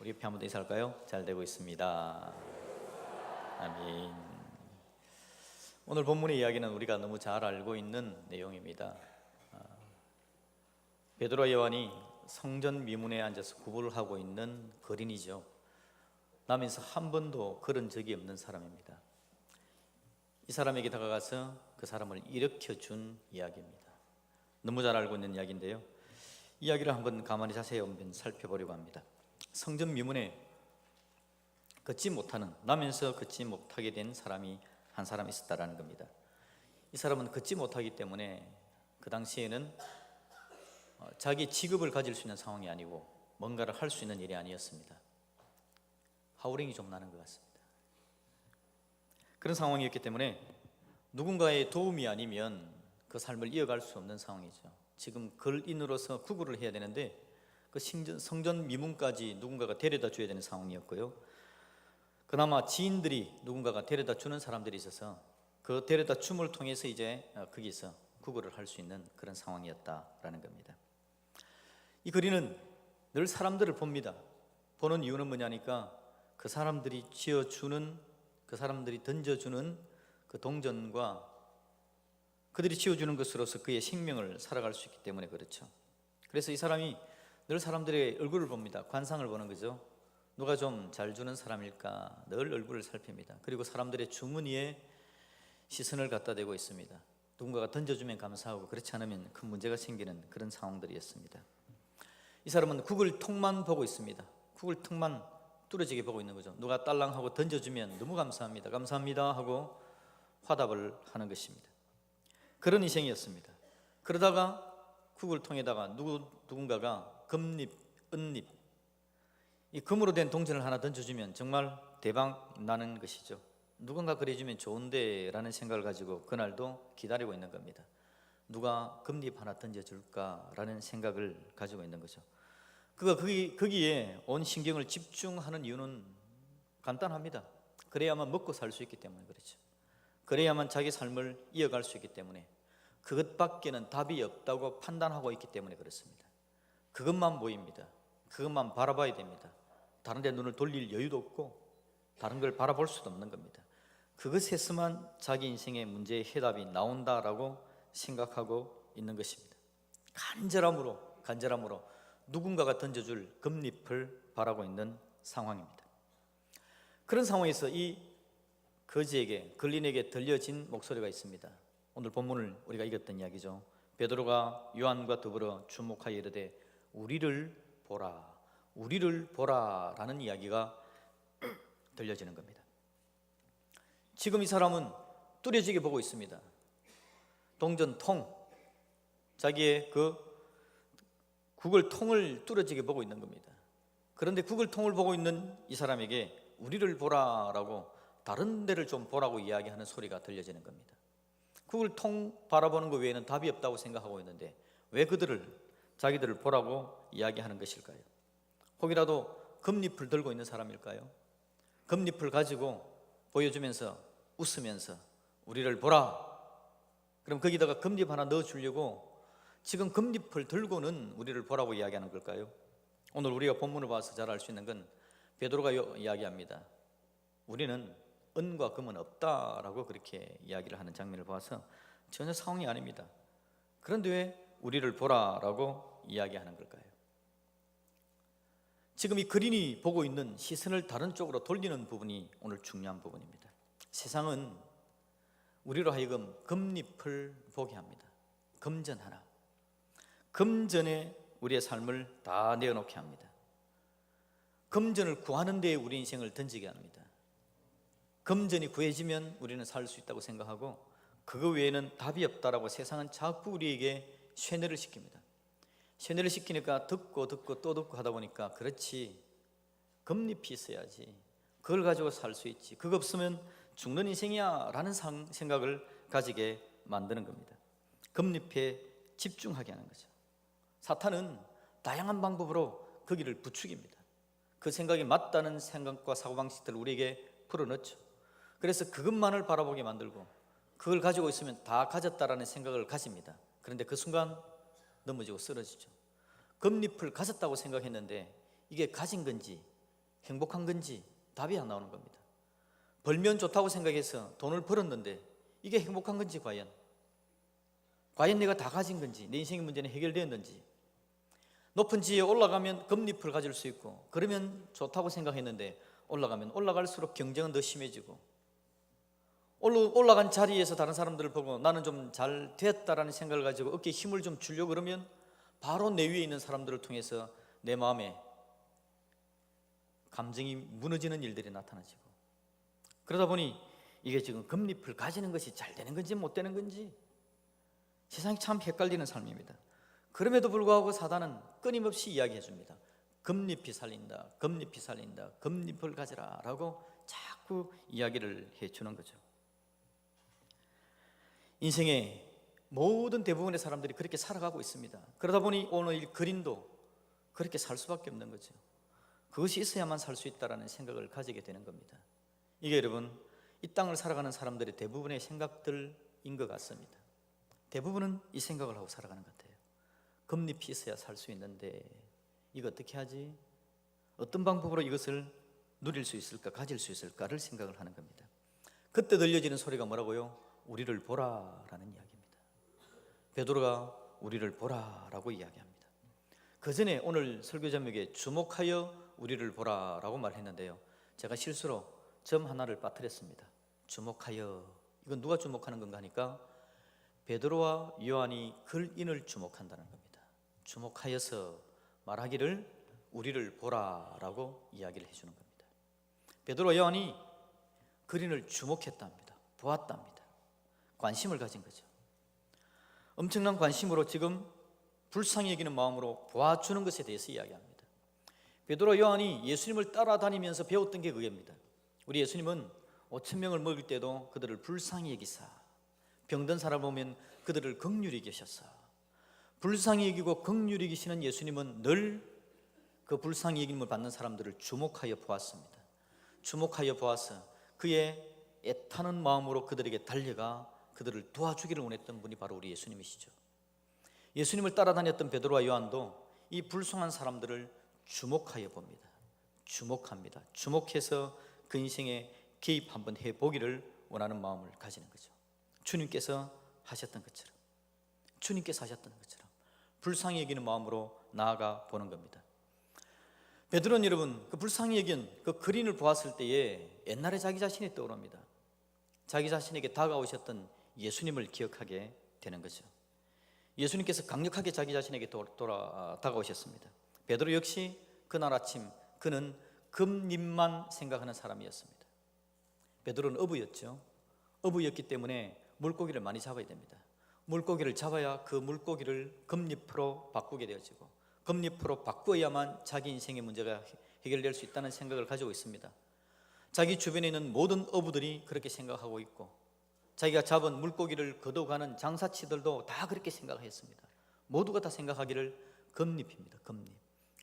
우리 옆에 한번 더 인사할까요? 잘 되고 있습니다. 아멘. 오늘 본문의 이야기는 우리가 너무 잘 알고 있는 내용입니다. 베드로와 요한이 성전 미문에 앉아서 구걸을 하고 있는 거린이죠. 남에서 한 번도 걸은 적이 없는 사람입니다. 이 사람에게 다가가서 그 사람을 일으켜준 이야기입니다. 너무 잘 알고 있는 이야기인데요, 이야기를 한번 가만히 자세히 한번 살펴보려고 합니다. 성전 미문에 걷지 못하는, 나면서 걷지 못하게 된 사람이 한 사람 있었다라는 겁니다. 이 사람은 걷지 못하기 때문에 그 당시에는 자기 직업을 가질 수 있는 상황이 아니고 뭔가를 할 수 있는 일이 아니었습니다. 하우링이 좀 나는 것 같습니다. 그런 상황이었기 때문에 누군가의 도움이 아니면 그 삶을 이어갈 수 없는 상황이죠. 지금 걸인으로서 구걸을 해야 되는데 그 성전 미문까지 누군가가 데려다 줘야 되는 상황이었고요, 그나마 지인들이 누군가가 데려다 주는 사람들이 있어서 그 데려다 줌을 통해서 이제 거기서 구걸을 할 수 있는 그런 상황이었다라는 겁니다. 이 거린은 늘 사람들을 봅니다. 보는 이유는 뭐냐니까 그 사람들이 지어주는, 그 사람들이 던져주는 그 동전과 그들이 지어주는 것으로서 그의 생명을 살아갈 수 있기 때문에 그렇죠. 그래서 이 사람이 늘 사람들의 얼굴을 봅니다. 관상을 보는 거죠. 누가 좀 잘 주는 사람일까 늘 얼굴을 살핍니다. 그리고 사람들의 주머니에 시선을 갖다 대고 있습니다. 누군가가 던져주면 감사하고 그렇지 않으면 큰 문제가 생기는 그런 상황들이었습니다. 이 사람은 구글통만 보고 있습니다. 구글통만 뚫어지게 보고 있는 거죠. 누가 딸랑하고 던져주면 너무 감사합니다, 감사합니다 하고 화답을 하는 것입니다. 그런 인생이었습니다. 그러다가 구글통에다가 누군가가 금립, 은립, 이 금으로 된 동전을 하나 던져주면 정말 대박 나는 것이죠. 누군가 그래주면 좋은데 라는 생각을 가지고 그날도 기다리고 있는 겁니다. 누가 금립 하나 던져줄까라는 생각을 가지고 있는 거죠. 그가 거기에 온 신경을 집중하는 이유는 간단합니다. 그래야만 먹고 살 수 있기 때문에 그렇죠. 그래야만 자기 삶을 이어갈 수 있기 때문에, 그것밖에는 답이 없다고 판단하고 있기 때문에 그렇습니다. 그것만 보입니다. 그것만 바라봐야 됩니다. 다른 데 눈을 돌릴 여유도 없고 다른 걸 바라볼 수도 없는 겁니다. 그것에서만 자기 인생의 문제의 해답이 나온다라고 생각하고 있는 것입니다. 간절함으로 누군가가 던져줄 금잎을 바라고 있는 상황입니다. 그런 상황에서 이 거지에게, 걸린에게 들려진 목소리가 있습니다. 오늘 본문을 우리가 읽었던 이야기죠. 베드로가 요한과 더불어 주목하여 이르되 우리를 보라 라는 이야기가 들려지는 겁니다. 지금 이 사람은 뚜려지게 보고 있습니다. 동전통, 자기의 그 구글통을 뚜려지게 보고 있는 겁니다. 그런데 구글통을 보고 있는 이 사람에게 우리를 보라라고, 다른 데를 좀 보라고 이야기하는 소리가 들려지는 겁니다. 구글통 바라보는 것 외에는 답이 없다고 생각하고 있는데 왜 자기들을 보라고 이야기하는 것일까요? 혹이라도 금잎을 들고 있는 사람일까요? 금잎을 가지고 보여주면서 웃으면서 우리를 보라, 그럼 거기다가 금잎 하나 넣어주려고 지금 금잎을 들고는 우리를 보라고 이야기하는 걸까요? 오늘 우리가 본문을 봐서 잘 알 수 있는 건 베드로가 이야기합니다. 우리는 은과 금은 없다라고 그렇게 이야기를 하는 장면을 봐서 전혀 상황이 아닙니다. 그런데 왜 우리를 보라라고 이야기하는 걸까요? 지금 이 거린이 보고 있는 시선을 다른 쪽으로 돌리는 부분이 오늘 중요한 부분입니다. 세상은 우리로 하여금 금잎을 보게 합니다. 금전 하나, 금전에 우리의 삶을 다 내어놓게 합니다. 금전을 구하는 데에 우리 인생을 던지게 합니다. 금전이 구해지면 우리는 살 수 있다고 생각하고 그거 외에는 답이 없다라고 세상은 자꾸 우리에게 쇠뇌를 시킵니다. 쇠뇌를 시키니까 듣고 또 듣고 하다 보니까 그렇지, 금잎이 있어야지, 그걸 가지고 살 수 있지, 그거 없으면 죽는 인생이야 라는 생각을 가지게 만드는 겁니다. 금잎에 집중하게 하는 거죠. 사탄은 다양한 방법으로 거기를 부추깁니다. 그 생각이 맞다는 생각과 사고방식들을 우리에게 풀어넣죠. 그래서 그것만을 바라보게 만들고 그걸 가지고 있으면 다 가졌다라는 생각을 가집니다. 그런데 그 순간 넘어지고 쓰러지죠. 금잎을 가졌다고 생각했는데 이게 가진 건지 행복한 건지 답이 안 나오는 겁니다. 벌면 좋다고 생각해서 돈을 벌었는데 이게 행복한 건지 과연 내가 다 가진 건지, 내 인생의 문제는 해결되었는지, 높은 지에 올라가면 금잎을 가질 수 있고 그러면 좋다고 생각했는데 올라가면 올라갈수록 경쟁은 더 심해지고, 올라간 자리에서 다른 사람들을 보고 나는 좀 잘 됐다라는 생각을 가지고 어깨에 힘을 좀 주려고 그러면 바로 내 위에 있는 사람들을 통해서 내 마음에 감정이 무너지는 일들이 나타나지고, 그러다 보니 이게 지금 금잎을 가지는 것이 잘 되는 건지 못 되는 건지 세상이 참 헷갈리는 삶입니다. 그럼에도 불구하고 사단은 끊임없이 이야기해 줍니다. 금잎이 살린다, 금잎이 살린다, 금잎을 가져라 라고 자꾸 이야기를 해주는 거죠. 인생의 모든 대부분의 사람들이 그렇게 살아가고 있습니다. 그러다 보니 오늘 이 그린도 그렇게 살 수밖에 없는 거죠. 그것이 있어야만 살 수 있다는 생각을 가지게 되는 겁니다. 이게 여러분, 이 땅을 살아가는 사람들의 대부분의 생각들인 것 같습니다. 대부분은 이 생각을 하고 살아가는 것 같아요. 금잎이 있어야 살 수 있는데 이거 어떻게 하지? 어떤 방법으로 이것을 누릴 수 있을까, 가질 수 있을까를 생각을 하는 겁니다. 그때 들려지는 소리가 뭐라고요? 우리를 보라라는 이야기입니다. 베드로가 우리를 보라라고 이야기합니다. 그 전에 오늘 설교 제목에 주목하여 우리를 보라라고 말했는데요, 제가 실수로 점 하나를 빠뜨렸습니다. 주목하여, 이건 누가 주목하는 건가 하니까 베드로와 요한이 글인을 주목한다는 겁니다. 주목하여서 말하기를 우리를 보라라고 이야기를 해주는 겁니다. 베드로와 요한이 글인을 주목했답니다. 보았답니다. 관심을 가진 거죠. 엄청난 관심으로 지금 불쌍히 여기는 마음으로 보아주는 것에 대해서 이야기합니다. 베드로와 요한이 예수님을 따라다니면서 배웠던 게 그겁니다. 우리 예수님은 5,000명을 먹일 때도 그들을 불쌍히 여기사, 병든 사람 보면 그들을 긍휼히 여기셨어. 불쌍히 여기고 긍휼히 여기시는 예수님은 늘 그 불쌍히 여김을 받는 사람들을 주목하여 보았습니다. 주목하여 보아서 그의 애타는 마음으로 그들에게 달려가 그들을 도와주기를 원했던 분이 바로 우리 예수님이시죠. 예수님을 따라다녔던 베드로와 요한도 이 불쌍한 사람들을 주목하여 봅니다. 주목합니다. 주목해서 그 인생에 개입 한번 해보기를 원하는 마음을 가지는 거죠. 주님께서 하셨던 것처럼, 주님께서 하셨던 것처럼 불쌍히 여기는 마음으로 나아가 보는 겁니다. 베드로는 여러분, 그 불쌍히 여긴 그 그림을 보았을 때에 옛날에 자기 자신이 떠오릅니다. 자기 자신에게 다가오셨던 예수님을 기억하게 되는 거죠. 예수님께서 강력하게 자기 자신에게 다가오셨습니다. 베드로 역시 그날 아침 그는 금잎만 생각하는 사람이었습니다. 베드로는 어부였죠. 어부였기 때문에 물고기를 많이 잡아야 됩니다. 물고기를 잡아야 그 물고기를 금잎으로 바꾸게 되어지고, 금잎으로 바꾸어야만 자기 인생의 문제가 해결될 수 있다는 생각을 가지고 있습니다. 자기 주변에 있는 모든 어부들이 그렇게 생각하고 있고, 자기가 잡은 물고기를 거둬가는 장사치들도 다 그렇게 생각했습니다. 모두가 다 생각하기를 금잎입니다.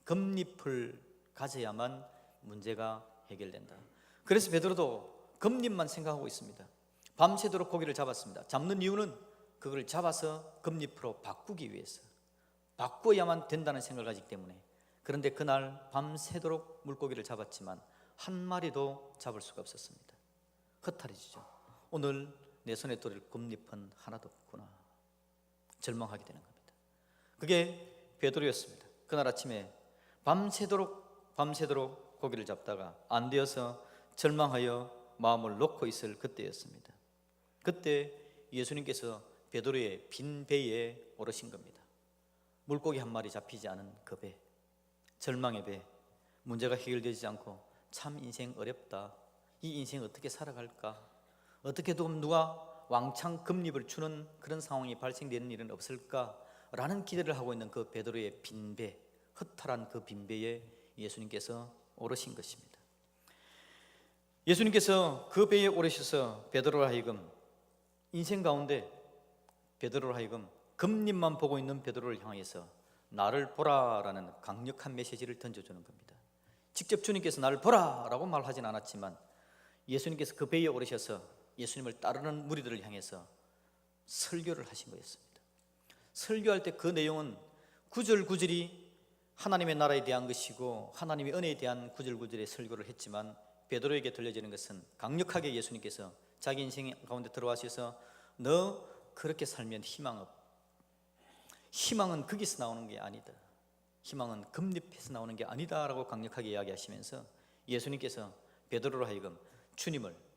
금잎을 가져야만 문제가 해결된다. 그래서 베드로도 금잎만 생각하고 있습니다. 밤새도록 고기를 잡았습니다. 잡는 이유는 그걸 잡아서 금잎으로 바꾸기 위해서, 바꿔야만 된다는 생각을 가지기 때문에. 그런데 그날 밤새도록 물고기를 잡았지만 한 마리도 잡을 수가 없었습니다. 허탈해지죠. 오늘 내 손에 들을 금잎은 하나도 없구나, 절망하게 되는 겁니다. 그게 베드로였습니다. 그날 아침에 밤새도록 고기를 잡다가 안 되어서 절망하여 마음을 놓고 있을 그때였습니다. 그때 예수님께서 베드로의 빈 배에 오르신 겁니다. 물고기 한 마리 잡히지 않은 그 배, 절망의 배, 문제가 해결되지 않고 참 인생 어렵다, 이 인생 어떻게 살아갈까, 어떻게 누가 왕창 금잎을 주는 그런 상황이 발생되는 일은 없을까라는 기대를 하고 있는 그 베드로의 빈 배, 허탈한 그 빈 배에 예수님께서 오르신 것입니다. 예수님께서 그 배에 오르셔서 베드로로 하여금 인생 가운데 베드로로 하여금 금잎만 보고 있는 베드로를 향해서 나를 보라라는 강력한 메시지를 던져주는 겁니다. 직접 주님께서 나를 보라라고 말하진 않았지만 예수님께서 그 배에 오르셔서 예수님을 따르는 무리들을 향해서 설교를 하신 거였습니다. 설교할 때 그 내용은 구절구절이 하나님의 나라에 대한 것이고 하나님의 은혜에 대한 구절구절의 설교를 했지만 베드로에게 들려지는 것은 강력하게 예수님께서 자기 인생 가운데 들어와셔서 너 그렇게 살면 희망은 거기서 나오는 게 아니다, 희망은 금잎에서 나오는 게 아니다 라고 강력하게 이야기하시면서 예수님께서 베드로로 하여금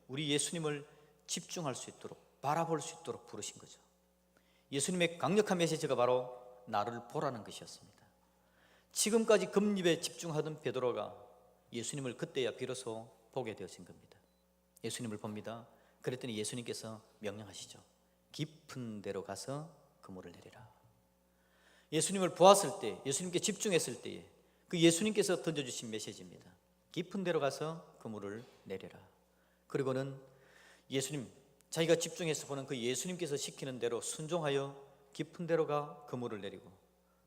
우리 예수님을 집중할 수 있도록, 바라볼 수 있도록 부르신 거죠. 예수님의 강력한 메시지가 바로 나를 보라는 것이었습니다. 지금까지 금잎에 집중하던 베드로가 예수님을 그때야 비로소 보게 되어진 겁니다. 예수님을 봅니다. 그랬더니 예수님께서 명령하시죠. 깊은 데로 가서 그물을 내리라. 예수님을 보았을 때, 예수님께 집중했을 때에 그 예수님께서 던져주신 메시지입니다. 깊은 데로 가서 그물을 내려라. 그리고는 예수님, 자기가 집중해서 보는 그 예수님께서 시키는 대로 순종하여 깊은 데로 가 그물을 내리고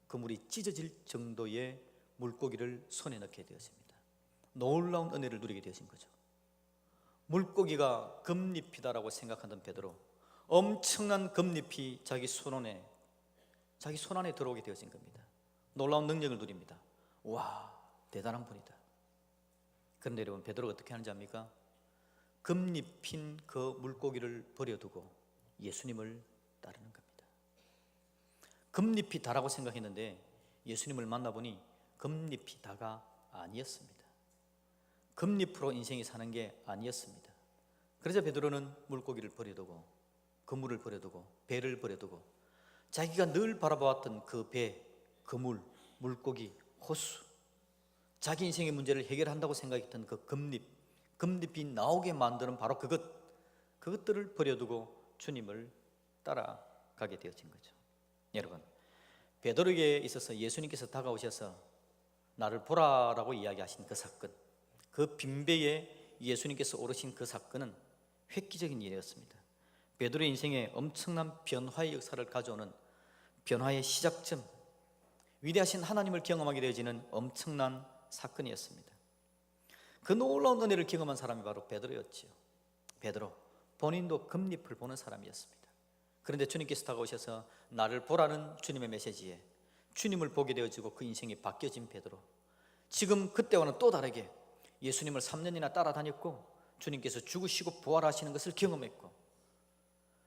그물이 찢어질 정도의 물고기를 손에 넣게 되었습니다. 놀라운 은혜를 누리게 되어진 거죠. 물고기가 금잎이다라고 생각하던 베드로, 엄청난 금잎이 자기 손 안에 들어오게 되어진 겁니다. 놀라운 능력을 누립니다. 와, 대단한 분이다. 그런데 여러분, 베드로가 어떻게 하는지 압니까? 금잎인 그 물고기를 버려두고 예수님을 따르는 겁니다. 금잎이 다라고 생각했는데 예수님을 만나보니 금잎이 다가 아니었습니다. 금잎으로 인생이 사는 게 아니었습니다. 그래서 베드로는 물고기를 버려두고, 그물을 버려두고, 배를 버려두고 자기가 늘 바라보았던 그 배, 그물, 물고기, 호수, 자기 인생의 문제를 해결한다고 생각했던 그 금잎이 나오게 만드는 바로 그것들을 버려두고 주님을 따라가게 되어진 거죠. 여러분, 베드로에게 있어서 예수님께서 다가오셔서 나를 보라라고 이야기하신 그 사건, 그 빈배에 예수님께서 오르신 그 사건은 획기적인 일이었습니다. 베드로의 인생에 엄청난 변화의 역사를 가져오는 변화의 시작점, 위대하신 하나님을 경험하게 되어지는 엄청난 사건이었습니다. 그 놀라운 은혜를 경험한 사람이 바로 베드로였지요. 베드로, 본인도 금잎을 보는 사람이었습니다. 그런데 주님께서 다가오셔서 나를 보라는 주님의 메시지에 주님을 보게 되어지고 그 인생이 바뀌어진 베드로, 지금 그때와는 또 다르게 예수님을 3년이나 따라다녔고 주님께서 죽으시고 부활하시는 것을 경험했고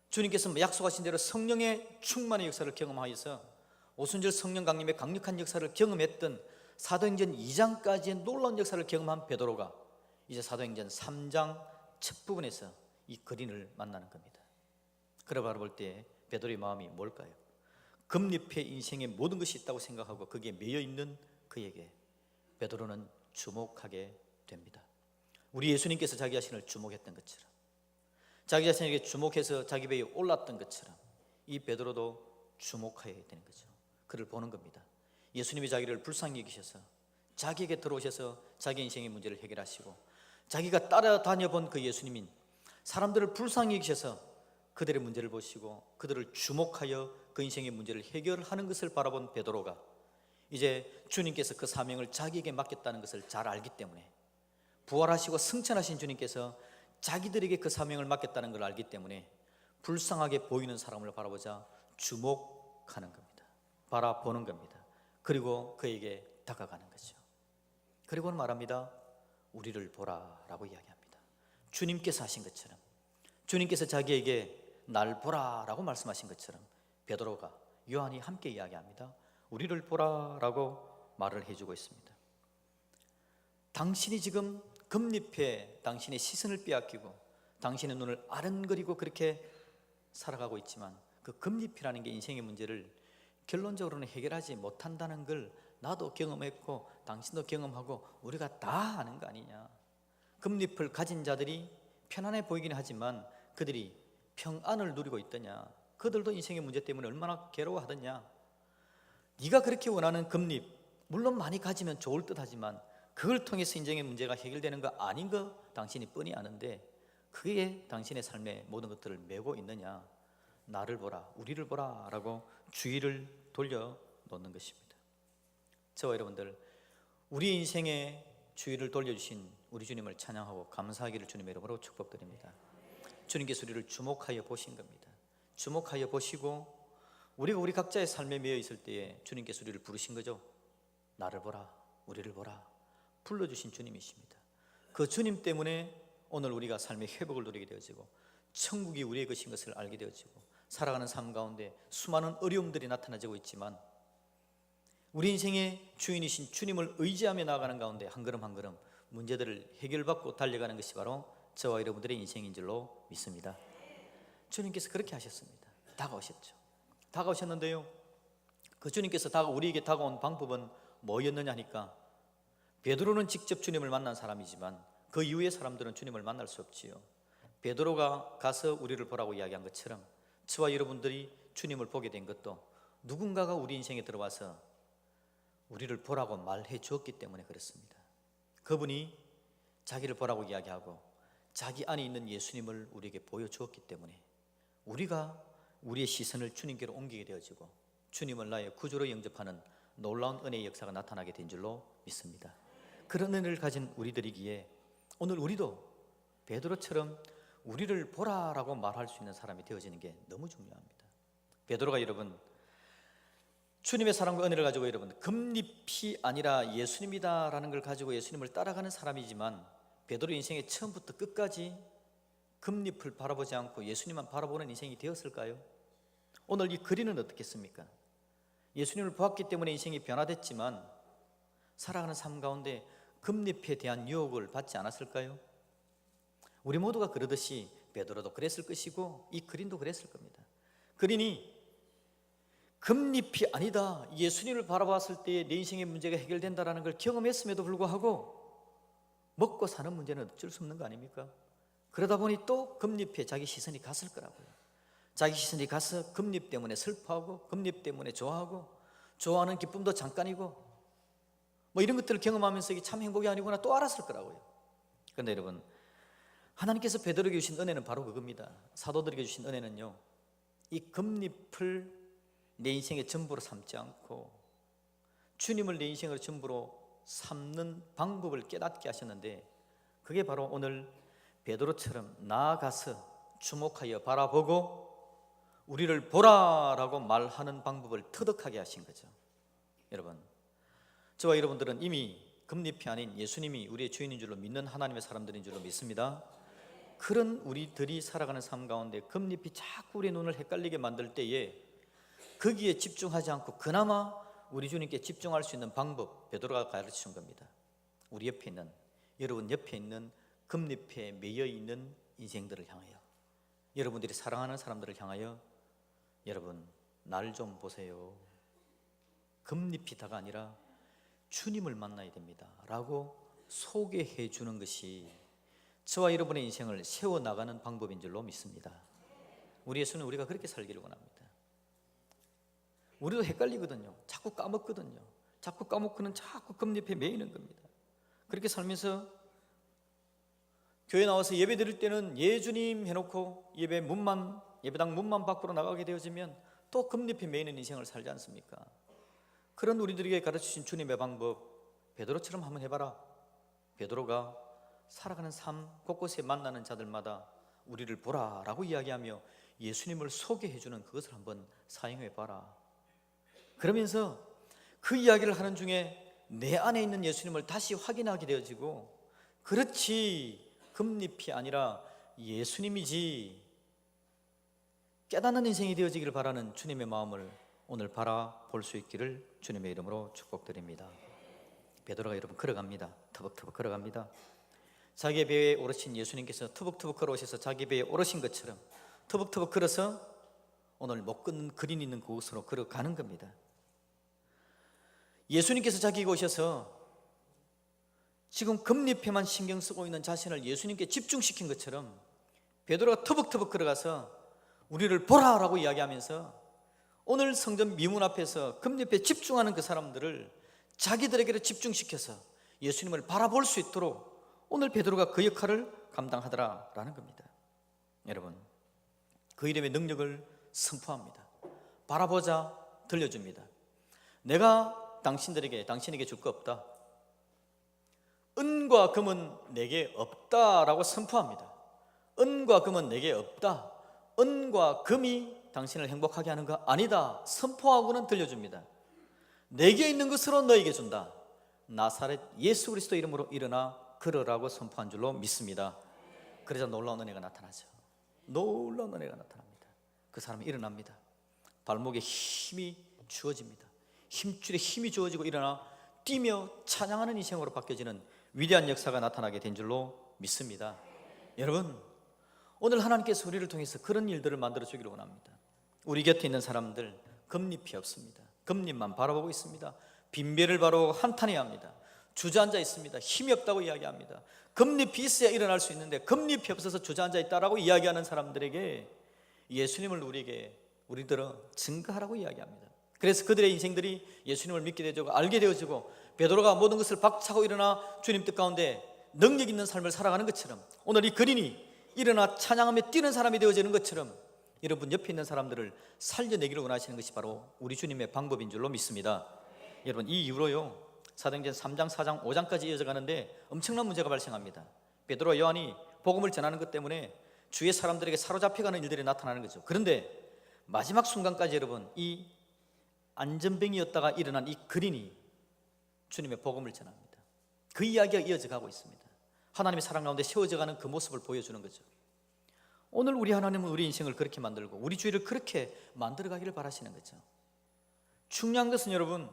주님께서 약속하신 대로 성령의 충만의 역사를 경험하여서 오순절 성령 강림의 강력한 역사를 경험했던 사도행전 2장까지의 놀라운 역사를 경험한 베드로가 이제 사도행전 3장 첫 부분에서 이 거린을 만나는 겁니다. 그래 바라볼 때 베드로의 마음이 뭘까요? 금잎에 인생의 모든 것이 있다고 생각하고 거기에 매여 있는 그에게 베드로는 주목하게 됩니다. 우리 예수님께서 자기 자신을 주목했던 것처럼, 자기 자신에게 주목해서 자기 배에 올랐던 것처럼 이 베드로도 주목해야 되는 거죠. 그를 보는 겁니다. 예수님이 자기를 불쌍히 여기셔서 자기에게 들어오셔서 자기 인생의 문제를 해결하시고 자기가 따라다녀 본 그 예수님인 사람들을 불쌍히 여기셔서 그들의 문제를 보시고 그들을 주목하여 그 인생의 문제를 해결하는 것을 바라본 베드로가 이제 주님께서 그 사명을 자기에게 맡겼다는 것을 잘 알기 때문에, 부활하시고 승천하신 주님께서 자기들에게 그 사명을 맡겼다는 걸 알기 때문에 불쌍하게 보이는 사람을 바라보자 주목하는 겁니다. 바라보는 겁니다. 그리고 그에게 다가가는 거죠. 그리고는 말합니다. 우리를 보라라고 이야기합니다. 주님께서 하신 것처럼, 주님께서 자기에게 날 보라라고 말씀하신 것처럼 베드로가, 요한이 함께 이야기합니다. 우리를 보라라고 말을 해주고 있습니다. 당신이 지금 금잎에 당신의 시선을 빼앗기고 당신의 눈을 아른거리고 그렇게 살아가고 있지만 그 금잎이라는 게 인생의 문제를 결론적으로는 해결하지 못한다는 걸 나도 경험했고 당신도 경험하고 우리가 다 아는 거 아니냐. 금잎을 가진 자들이 편안해 보이긴 하지만 그들이 평안을 누리고 있더냐, 그들도 인생의 문제 때문에 얼마나 괴로워하더냐. 네가 그렇게 원하는 금잎, 물론 많이 가지면 좋을 듯 하지만 그걸 통해서 인생의 문제가 해결되는 거 아닌 거 당신이 뻔히 아는데 그게 당신의 삶의 모든 것들을 메고 있느냐. 나를 보라, 우리를 보라 라고 주의를 돌려놓는 것입니다. 저와 여러분들, 우리 인생에 주의를 돌려주신 우리 주님을 찬양하고 감사하기를 주님의 이름으로 축복드립니다. 주님께서 우리를 주목하여 보신 겁니다. 주목하여 보시고 우리가 우리 각자의 삶에 매여 있을 때에 주님께서 우리를 부르신 거죠. 나를 보라, 우리를 보라 불러주신 주님이십니다. 그 주님 때문에 오늘 우리가 삶의 회복을 누리게 되어지고 천국이 우리의 것인 것을 알게 되어지고 살아가는 삶 가운데 수많은 어려움들이 나타나지고 있지만 우리 인생의 주인이신 주님을 의지하며 나아가는 가운데 한 걸음 한 걸음 문제들을 해결받고 달려가는 것이 바로 저와 여러분들의 인생인 줄로 믿습니다. 주님께서 그렇게 하셨습니다. 다가오셨죠. 다가오셨는데요, 그 주님께서 우리에게 다가온 방법은 뭐였느냐 하니까 베드로는 직접 주님을 만난 사람이지만 그 이후의 사람들은 주님을 만날 수 없지요. 베드로가 가서 우리를 보라고 이야기한 것처럼 저와 여러분들이 주님을 보게 된 것도 누군가가 우리 인생에 들어와서 우리를 보라고 말해 주었기 때문에 그렇습니다. 그분이 자기를 보라고 이야기하고 자기 안에 있는 예수님을 우리에게 보여주었기 때문에 우리가 우리의 시선을 주님께로 옮기게 되어지고 주님을 나의 구주로 영접하는 놀라운 은혜의 역사가 나타나게 된 줄로 믿습니다. 그런 은혜를 가진 우리들이기에 오늘 우리도 베드로처럼 우리를 보라라고 말할 수 있는 사람이 되어지는 게 너무 중요합니다. 베드로가 여러분 주님의 사랑과 은혜를 가지고 여러분 금잎이 아니라 예수님이다라는 걸 가지고 예수님을 따라가는 사람이지만 베드로 인생의 처음부터 끝까지 금잎을 바라보지 않고 예수님만 바라보는 인생이 되었을까요? 오늘 이 그리는 어떻겠습니까? 예수님을 보았기 때문에 인생이 변화됐지만 살아가는 삶 가운데 금잎에 대한 유혹을 받지 않았을까요? 우리 모두가 그러듯이 베드로도 그랬을 것이고 이 그린도 그랬을 겁니다. 그린이 금잎이 아니다, 예수님을 바라봤을 때 내 인생의 문제가 해결된다는 걸 경험했음에도 불구하고 먹고 사는 문제는 어쩔 수 없는 거 아닙니까? 그러다 보니 또 금잎에 자기 시선이 갔을 거라고요. 자기 시선이 가서 금잎 때문에 슬퍼하고 금잎 때문에 좋아하고 좋아하는 기쁨도 잠깐이고 뭐 이런 것들을 경험하면서 이게 참 행복이 아니구나 또 알았을 거라고요. 그런데 여러분 하나님께서 베드로에게 주신 은혜는 바로 그겁니다. 사도들에게 주신 은혜는요, 이 금잎을 내 인생의 전부로 삼지 않고 주님을 내 인생의 전부로 삼는 방법을 깨닫게 하셨는데 그게 바로 오늘 베드로처럼 나아가서 주목하여 바라보고 우리를 보라라고 말하는 방법을 터득하게 하신 거죠. 여러분, 저와 여러분들은 이미 금잎이 아닌 예수님이 우리의 주인인 줄로 믿는 하나님의 사람들인 줄로 믿습니다. 그런 우리들이 살아가는 삶 가운데 금잎이 자꾸 우리의 눈을 헷갈리게 만들 때에 거기에 집중하지 않고 그나마 우리 주님께 집중할 수 있는 방법 베드로가 가르치신 겁니다. 우리 옆에 있는, 여러분 옆에 있는 금잎에 매여 있는 인생들을 향하여, 여러분들이 사랑하는 사람들을 향하여 여러분 날 좀 보세요, 금잎이다가 아니라 주님을 만나야 됩니다 라고 소개해 주는 것이 저와 여러분의 인생을 세워나가는 방법인 줄로 믿습니다. 우리 예수는 우리가 그렇게 살기를 원합니다. 우리도 헷갈리거든요. 자꾸 까먹거든요. 자꾸 까먹고는 자꾸 금잎에 매이는 겁니다. 그렇게 살면서 교회 나와서 예배 드릴 때는 예주님 해놓고 예배당 문만 밖으로 나가게 되어지면 또 금잎에 매이는 인생을 살지 않습니까? 그런 우리들에게 가르치신 주님의 방법 베드로처럼 한번 해봐라. 베드로가 살아가는 삶 곳곳에 만나는 자들마다 우리를 보라라고 이야기하며 예수님을 소개해주는 그것을 한번 사용해봐라. 그러면서 그 이야기를 하는 중에 내 안에 있는 예수님을 다시 확인하게 되어지고 그렇지 금잎이 아니라 예수님이지 깨닫는 인생이 되어지기를 바라는 주님의 마음을 오늘 바라볼 수 있기를 주님의 이름으로 축복드립니다. 베드로가 여러분 걸어갑니다. 터벅터벅 걸어갑니다. 자기 배에 오르신 예수님께서 터벅터벅 걸어오셔서 자기 배에 오르신 것처럼 터벅터벅 걸어서 오늘 못 걷는 그린 있는 그곳으로 걸어가는 겁니다. 예수님께서 자기가 오셔서 지금 금잎에만 신경 쓰고 있는 자신을 예수님께 집중시킨 것처럼 베드로가 터벅터벅 걸어가서 우리를 보라라고 이야기하면서 오늘 성전 미문 앞에서 금잎에 집중하는 그 사람들을 자기들에게로 집중시켜서 예수님을 바라볼 수 있도록 오늘 베드로가 그 역할을 감당하더라라는 겁니다. 여러분, 그 이름의 능력을 선포합니다. 바라보자 들려줍니다. 내가 당신에게 줄 거 없다. 은과 금은 내게 없다라고 선포합니다. 은과 금은 내게 없다. 은과 금이 당신을 행복하게 하는 거 아니다. 선포하고는 들려줍니다. 내게 있는 것으로 너에게 준다. 나사렛 예수 그리스도 이름으로 일어나 걸으라고 선포한 줄로 믿습니다. 그러자 놀라운 은혜가 나타나죠. 놀라운 은혜가 나타납니다. 그 사람이 일어납니다. 발목에 힘이 주어집니다. 힘줄에 힘이 주어지고 일어나 뛰며 찬양하는 인생으로 바뀌어지는 위대한 역사가 나타나게 된 줄로 믿습니다. 여러분, 오늘 하나님께서 우리를 통해서 그런 일들을 만들어 주기를 원합니다. 우리 곁에 있는 사람들 겁잎이 없습니다. 겁잎만 바라보고 있습니다. 빈배를 바라보고 한탄해야 합니다. 주저앉아 있습니다. 힘이 없다고 이야기합니다. 겁잎이 있어야 일어날 수 있는데 겁잎이 없어서 주저앉아 있다라고 이야기하는 사람들에게 예수님을 우리들은 증거하라고 이야기합니다. 그래서 그들의 인생들이 예수님을 믿게 되고 알게 되어지고 베드로가 모든 것을 박차고 일어나 주님 뜻 가운데 능력 있는 삶을 살아가는 것처럼 오늘 이 그린이 일어나 찬양하며 뛰는 사람이 되어지는 것처럼 여러분 옆에 있는 사람들을 살려내기를 원하시는 것이 바로 우리 주님의 방법인 줄로 믿습니다. 여러분, 이 이후로요 사도행전 3장, 4장, 5장까지 이어져 가는데 엄청난 문제가 발생합니다. 베드로와 요한이 복음을 전하는 것 때문에 주위의 사람들에게 사로잡혀가는 일들이 나타나는 거죠. 그런데 마지막 순간까지 여러분, 이 안전뱅이였다가 일어난 이 그린이 주님의 복음을 전합니다. 그 이야기가 이어져 가고 있습니다. 하나님의 사랑 가운데 세워져가는 그 모습을 보여주는 거죠. 오늘 우리 하나님은 우리 인생을 그렇게 만들고 우리 주위를 그렇게 만들어가기를 바라시는 거죠. 중요한 것은 여러분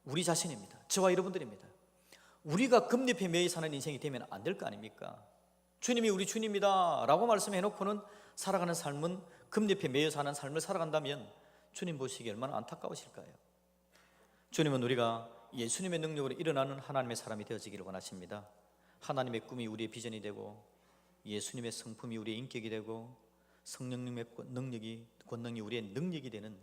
우리 자신입니다. 저와 여러분들입니다. 우리가 금잎에 매여 사는 인생이 되면 안 될 거 아닙니까? 주님이 우리 주님이다 라고 말씀해놓고는 살아가는 삶은 금잎에 매여 사는 삶을 살아간다면 주님 보시기에 얼마나 안타까우실까요? 주님은 우리가 예수님의 능력으로 일어나는 하나님의 사람이 되어지기를 원하십니다. 하나님의 꿈이 우리의 비전이 되고 예수님의 성품이 우리의 인격이 되고 성령님의 권능이 우리의 능력이 되는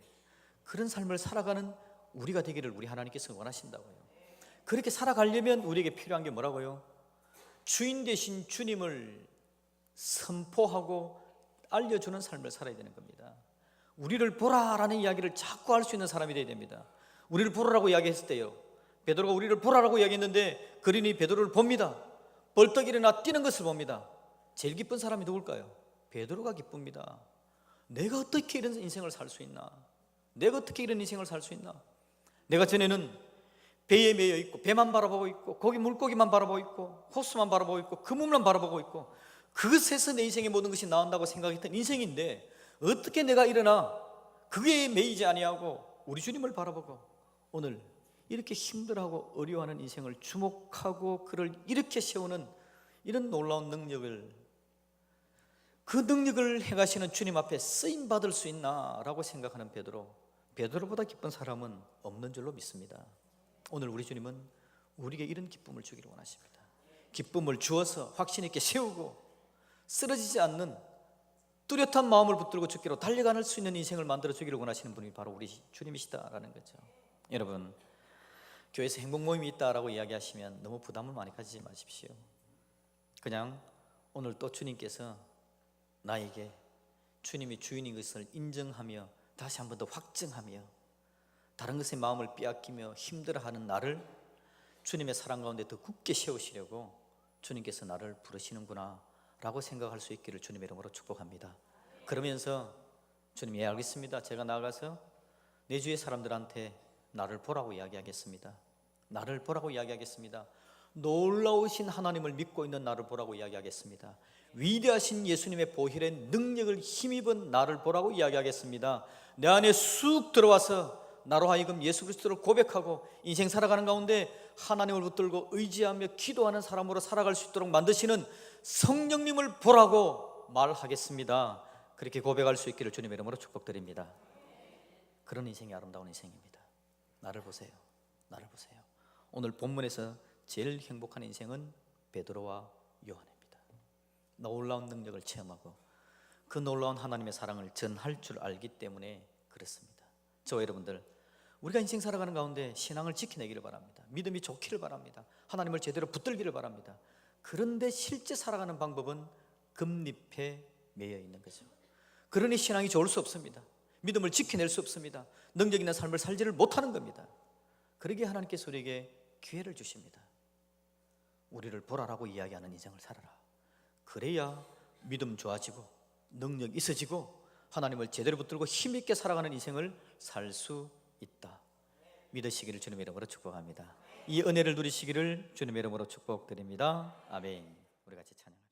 그런 삶을 살아가는 우리가 되기를 우리 하나님께서 원하신다고요. 그렇게 살아가려면 우리에게 필요한 게 뭐라고요? 주인 되신 주님을 선포하고 알려주는 삶을 살아야 되는 겁니다. 우리를 보라라는 이야기를 자꾸 할 수 있는 사람이 되어야 됩니다. 우리를 보라라고 이야기했을 때요, 베드로가 우리를 보라라고 이야기했는데 그린이 베드로를 봅니다. 벌떡 일어나 뛰는 것을 봅니다. 제일 기쁜 사람이 누굴까요? 베드로가 기쁩니다. 내가 어떻게 이런 인생을 살 수 있나? 내가 어떻게 이런 인생을 살 수 있나? 내가 전에는 배에 매여 있고 배만 바라보고 있고 고기 물고기만 바라보고 있고 호수만 바라보고 있고 그물만 바라보고 있고 그것에서 내 인생의 모든 것이 나온다고 생각했던 인생인데 어떻게 내가 일어나 그게 매이지 아니하고 우리 주님을 바라보고 오늘 이렇게 힘들어하고 어려워하는 인생을 주목하고 그를 이렇게 세우는 이런 놀라운 능력을, 그 능력을 행하시는 주님 앞에 쓰임받을 수 있나라고 생각하는 베드로보다 기쁜 사람은 없는 줄로 믿습니다. 오늘 우리 주님은 우리에게 이런 기쁨을 주기를 원하십니다. 기쁨을 주어서 확신 있게 세우고 쓰러지지 않는 뚜렷한 마음을 붙들고 죽기로 달려갈 수 있는 인생을 만들어 주기를 원하시는 분이 바로 우리 주님이시다라는 거죠. 여러분, 교회에서 행복 모임이 있다라고 이야기하시면 너무 부담을 많이 가지지 마십시오. 그냥 오늘 또 주님께서 나에게 주님이 주인인 것을 인정하며 다시 한 번 더 확증하며 다른 것에 마음을 빼앗기며 힘들어하는 나를 주님의 사랑 가운데 더 굳게 세우시려고 주님께서 나를 부르시는구나 라고 생각할 수 있기를 주님의 이름으로 축복합니다. 그러면서 주님, 예 알겠습니다. 제가 나아가서 내 주위의 사람들한테 나를 보라고 이야기하겠습니다. 나를 보라고 이야기하겠습니다. 놀라우신 하나님을 믿고 있는 나를 보라고 이야기하겠습니다. 위대하신 예수님의 보혈의 능력을 힘입은 나를 보라고 이야기하겠습니다. 내 안에 쑥 들어와서 나로 하여금 예수 그리스도를 고백하고 인생 살아가는 가운데 하나님을 붙들고 의지하며 기도하는 사람으로 살아갈 수 있도록 만드시는 성령님을 보라고 말하겠습니다. 그렇게 고백할 수 있기를 주님의 이름으로 축복드립니다. 그런 인생이 아름다운 인생입니다. 나를 보세요. 나를 보세요. 오늘 본문에서 제일 행복한 인생은 베드로와 요한입니다. 놀라운 능력을 체험하고 그 놀라운 하나님의 사랑을 전할 줄 알기 때문에 그렇습니다. 저와 여러분들, 우리가 인생 살아가는 가운데 신앙을 지켜내기를 바랍니다. 믿음이 좋기를 바랍니다. 하나님을 제대로 붙들기를 바랍니다. 그런데 실제 살아가는 방법은 금잎에 매여 있는 거죠. 그러니 신앙이 좋을 수 없습니다. 믿음을 지켜낼 수 없습니다. 능력 있는 삶을 살지를 못하는 겁니다. 그러기에 하나님께서 우리에게 기회를 주십니다. 우리를 보라라고 이야기하는 인생을 살아라. 그래야 믿음 좋아지고 능력 있어지고 하나님을 제대로 붙들고 힘있게 살아가는 인생을 살 수 있다. 믿으시기를 주님의 이름으로 축복합니다. 이 은혜를 누리시기를 주님의 이름으로 축복드립니다. 아멘. 우리 같이 찬양합니다.